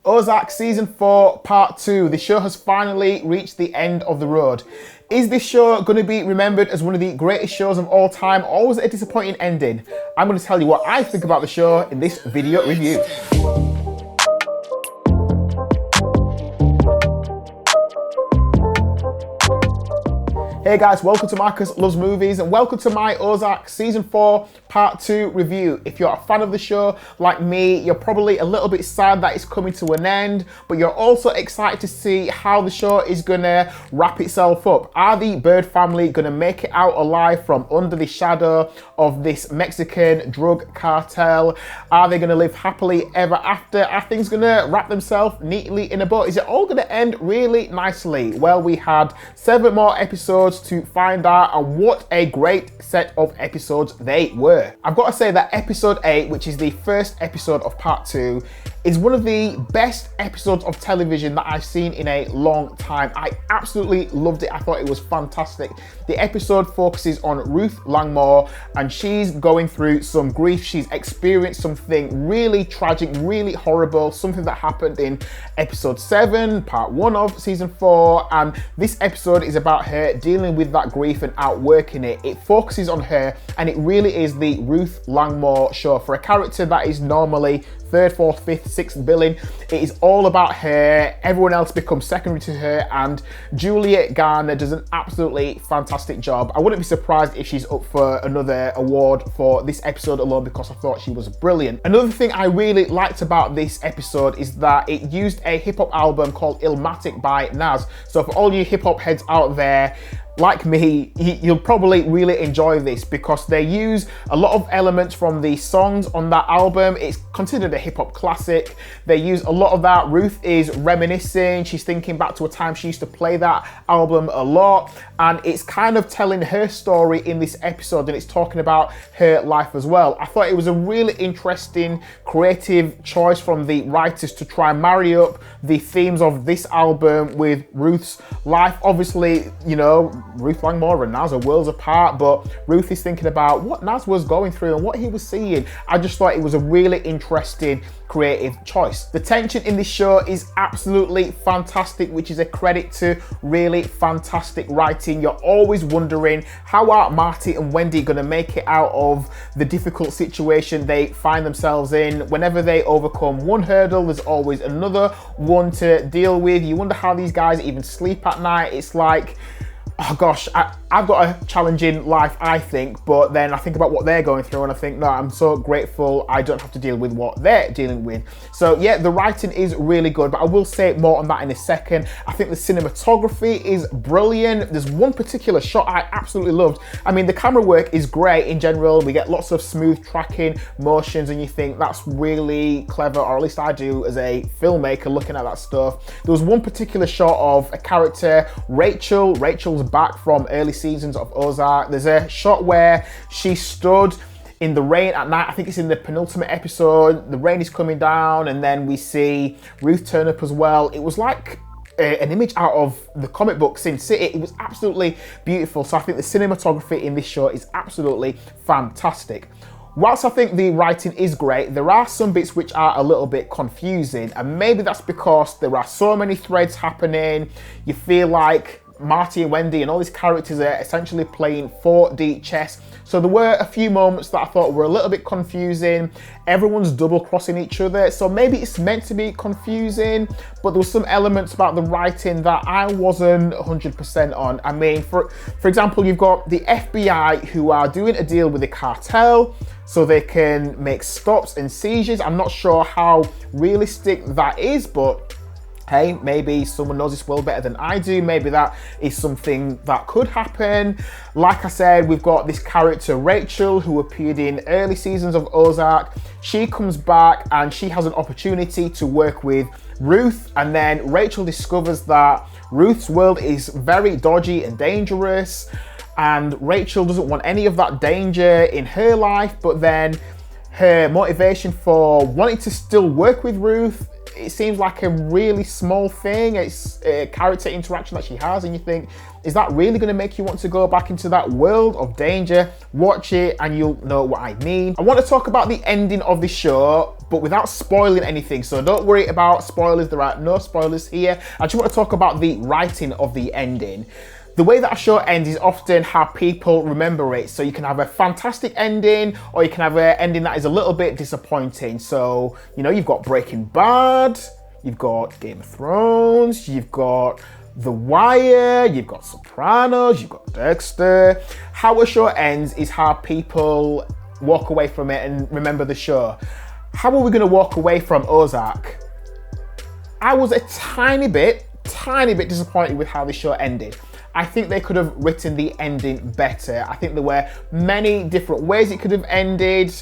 Ozark Season 4 Part 2. The show has finally reached the end of the road. Is this show going to be remembered as one of the greatest shows of all time, or was it a disappointing ending? I'm going to tell you what I think about the show in this video review. Hey guys, welcome to Marcus Loves Movies and welcome to my Ozark Season 4 Part 2 review. If you're a fan of the show like me, you're probably a little bit sad that it's coming to an end, but you're also excited to see how the show is gonna wrap itself up. Are the Byrde family gonna make it out alive from under the shadow of this Mexican drug cartel? Are they gonna live happily ever after? Are things gonna wrap themselves neatly in a bow? Is it all gonna end really nicely? Well, we had 7 more episodes to find out, and what a great set of episodes they were. I've got to say that episode 8, which is the first episode of part 2, is one of the best episodes of television that I've seen in a long time. I absolutely loved it. I thought it was fantastic. The episode focuses on Ruth Langmore, and she's going through some grief. She's experienced something really tragic, really horrible, something that happened in episode 7, part 1 of season 4, and this episode is about her dealing with that grief and outworking it. It focuses on her, and it really is the Ruth Langmore show. For a character that is normally 3rd, 4th, 5th, 6th billing, it is all about her. Everyone else becomes secondary to her, and Juliet Garner does an absolutely fantastic job. I wouldn't be surprised if she's up for another award for this episode alone, because I thought she was brilliant. Another thing I really liked about this episode is that it used a hip-hop album called Illmatic by Nas. So for all you hip-hop heads out there, like me, you'll probably really enjoy this because they use a lot of elements from the songs on that album. It's considered a hip-hop classic. They use a lot of that. Ruth is reminiscing. She's thinking back to a time she used to play that album a lot, and it's kind of telling her story in this episode, and it's talking about her life as well. I thought it was a really interesting, creative choice from the writers to try and marry up the themes of this album with Ruth's life. Obviously, you know, Ruth Langmore and Nas are worlds apart, but Ruth is thinking about what Nas was going through and what he was seeing. I just thought it was a really interesting, creative choice. The tension in this show is absolutely fantastic, which is a credit to really fantastic writing. You're always wondering, how are Marty and Wendy gonna make it out of the difficult situation they find themselves in? Whenever they overcome one hurdle, there's always another one to deal with. You wonder how these guys even sleep at night. It's like, oh gosh, I've got a challenging life, I think, but then I think about what they're going through and I think, no, I'm so grateful I don't have to deal with what they're dealing with. So yeah, the writing is really good, but I will say more on that in a second. I think the cinematography is brilliant. There's one particular shot I absolutely loved. I mean, the camera work is great in general. We get lots of smooth tracking motions and you think that's really clever, or at least I do as a filmmaker looking at that stuff. There was one particular shot of a character, Rachel. Rachel's back from early seasons of Ozark. There's a shot where she stood in the rain at night. I think it's in the penultimate episode. The rain is coming down and then we see Ruth turn up as well. It was like an image out of the comic book Sin City. It was absolutely beautiful. So I think the cinematography in this show is absolutely fantastic. Whilst I think the writing is great, there are some bits which are a little bit confusing, and maybe that's because there are so many threads happening. You feel like Marty and Wendy and all these characters are essentially playing 4D chess. So there were a few moments that I thought were a little bit confusing. Everyone's double crossing each other. So maybe it's meant to be confusing, but there were some elements about the writing that I wasn't 100% on. I mean, for example, you've got the FBI who are doing a deal with the cartel so they can make stops and seizures. I'm not sure how realistic that is, but hey, maybe someone knows this world better than I do. Maybe that is something that could happen. Like I said, we've got this character, Rachel, who appeared in early seasons of Ozark. She comes back and she has an opportunity to work with Ruth. And then Rachel discovers that Ruth's world is very dodgy and dangerous. And Rachel doesn't want any of that danger in her life. But then her motivation for wanting to still work with Ruth it seems like a really small thing. It's a character interaction that she has, and you think, is that really going to make you want to go back into that world of danger? Watch it and you'll know what I mean. I want to talk about the ending of the show, but without spoiling anything. So don't worry about spoilers. There are no spoilers here. I just want to talk about the writing of the ending. The way that a show ends is often how people remember it. So you can have a fantastic ending, or you can have an ending that is a little bit disappointing. So, you know, you've got Breaking Bad, you've got Game of Thrones, you've got The Wire, you've got Sopranos, you've got Dexter. How a show ends is how people walk away from it and remember the show. How are we going to walk away from Ozark? I was a tiny bit disappointed with how the show ended. I think they could have written the ending better. I think there were many different ways it could have ended,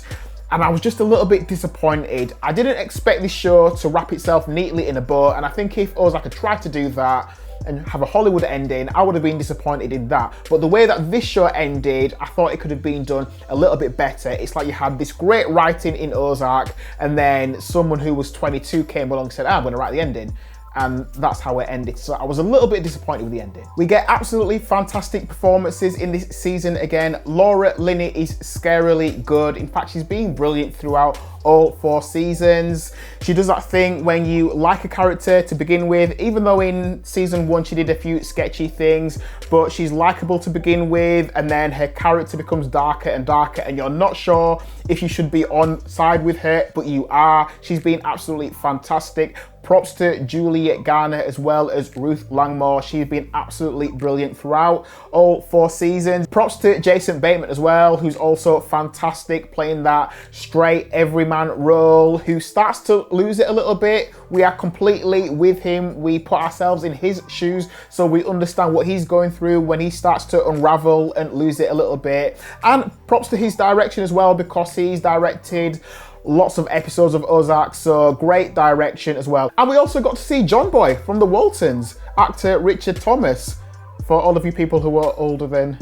and I was just a little bit disappointed. I didn't expect this show to wrap itself neatly in a bow, and I think if Ozark had tried to do that and have a Hollywood ending, I would have been disappointed in that. But the way that this show ended, I thought it could have been done a little bit better. It's like you had this great writing in Ozark, and then someone who was 22 came along and said, I'm gonna write the ending. And that's how it ended. So I was a little bit disappointed with the ending. We get absolutely fantastic performances in this season again. Laura Linney is scarily good. In fact, she's been brilliant throughout all 4 seasons. She does that thing when you like a character to begin with, even though in season 1 she did a few sketchy things, but she's likable to begin with, and then her character becomes darker and darker, and you're not sure if you should be on side with her, but you are. She's been absolutely fantastic. Props to Juliet Garner as well as Ruth Langmore. She's been absolutely brilliant throughout all 4 seasons. Props to Jason Bateman as well, who's also fantastic, playing that straight everyman role, who starts to lose it a little bit. We are completely with him. We put ourselves in his shoes, so we understand what he's going through when he starts to unravel and lose it a little bit. And props to his direction as well, because he's directed lots of episodes of Ozark, so great direction as well. And we also got to see John Boy from the Waltons, actor Richard Thomas. For all of you people who are older than,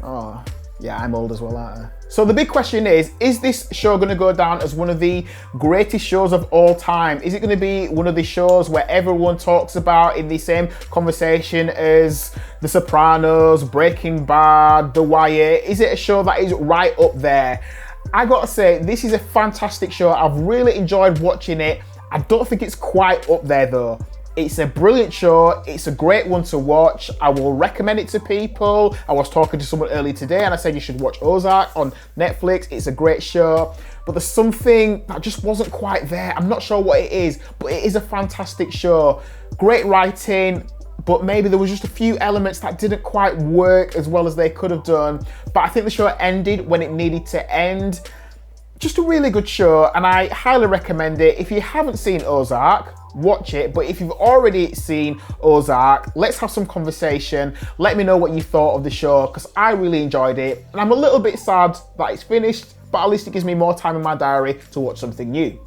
oh yeah, I'm old as well, aren't I? So the big question is this show going to go down as one of the greatest shows of all time? Is it going to be one of the shows where everyone talks about in the same conversation as The Sopranos, Breaking Bad, The Wire? Is it a show that is right up there? I gotta say, this is a fantastic show. I've really enjoyed watching it. I don't think it's quite up there though. It's a brilliant show. It's a great one to watch. I will recommend it to people. I was talking to someone earlier today and I said you should watch Ozark on Netflix. It's a great show, but there's something that just wasn't quite there. I'm not sure what it is, but it is a fantastic show. Great writing, but maybe there was just a few elements that didn't quite work as well as they could have done. But I think the show ended when it needed to end. Just a really good show, and I highly recommend it. If you haven't seen Ozark, watch it. But if you've already seen Ozark, let's have some conversation. Let me know what you thought of the show, because I really enjoyed it. And I'm a little bit sad that it's finished, but at least it gives me more time in my diary to watch something new.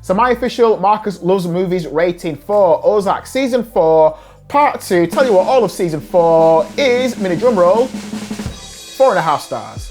So my official Marcus Loves Movies rating for Ozark Season 4, Part 2, tell you what, all of Season 4 is, mini drum roll, 4.5 stars.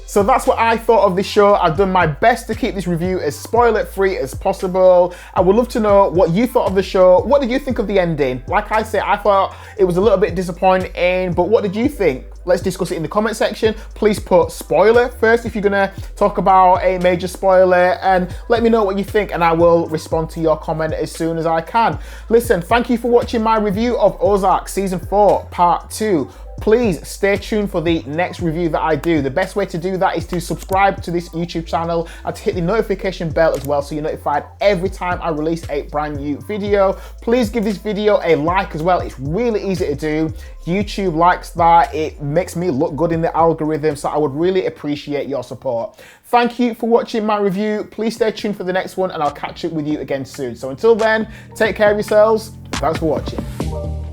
So that's what I thought of this show. I've done my best to keep this review as spoiler-free as possible. I would love to know what you thought of the show. What did you think of the ending? Like I said, I thought it was a little bit disappointing, but what did you think? Let's discuss it in the comment section. Please put spoiler first if you're gonna talk about a major spoiler, and let me know what you think and I will respond to your comment as soon as I can. Listen, thank you for watching my review of Ozark Season 4, Part 2. Please stay tuned for the next review that I do. The best way to do that is to subscribe to this YouTube channel and to hit the notification bell as well so you're notified every time I release a brand new video. Please give this video a like as well. It's really easy to do. YouTube likes that. It makes me look good in the algorithm, so I would really appreciate your support. Thank you for watching my review. Please stay tuned for the next one and I'll catch up with you again soon. So until then, take care of yourselves. Thanks for watching.